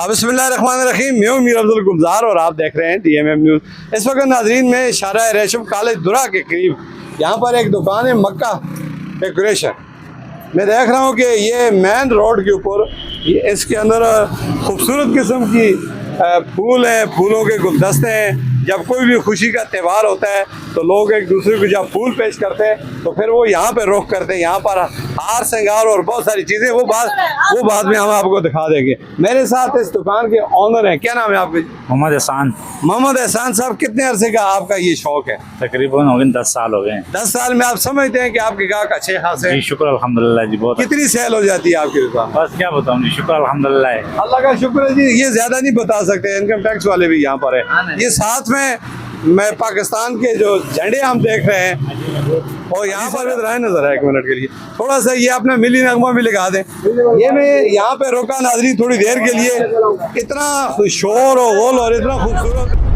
बिस्मिल्लाहिर्रहमानिर्रहीम। मैं मीर अब्दुल गुलजार और आप देख रहे हैं DMM न्यूज़। इस वक्त नाजरीन में शारा रेशम कॉलेज दुरा के करीब यहाँ पर एक दुकान है मक्का डेकोरेशन। मैं देख रहा हूँ कि ये मेन रोड के ऊपर इसके अंदर खूबसूरत किस्म की फूल हैं, फूलों के गुलदस्ते हैं। जब कोई भी खुशी का त्यौहार होता है तो लोग एक दूसरे को जब फूल पेश करते हैं तो फिर वो यहाँ पे रुख करते हैं। यहाँ पर हार श्रृंगार और बहुत सारी चीज़ें वो बाद में हम आपको दिखा देंगे। मेरे साथ इस दुकान के ऑनर हैं, क्या नाम है आपके? मोहम्मद एहसान। मोहम्मद एहसान साहब, कितने अरसे का आपका ये शौक है? तकरीबन हो गए 10 साल हो गए। 10 साल में आप समझते हैं कि आपके गाहक अच्छे खासे हैं? जी शुक्र अल्हम्दुलिल्लाह जी। बहुत कितनी सेल हो जाती है आपकी दुकान? बस क्या बताऊँ जी, शुक्र अल्हम्दुलिल्लाह। अल्लाह का शुक्र है जी। ये ज्यादा नहीं बता सकते, इनकम टैक्स वाले भी यहाँ पर है। ये साथ में मैं पाकिस्तान के जो झंडे हम देख रहे हैं और यहाँ पर भी रहे नजर है। 1 मिनट के लिए थोड़ा सा ये अपना मिली नगमा भी लिखा दें। ये मैं यहाँ पे रोका नाजरीन थोड़ी देर के लिए। इतना शोर और गोल और इतना खूबसूरत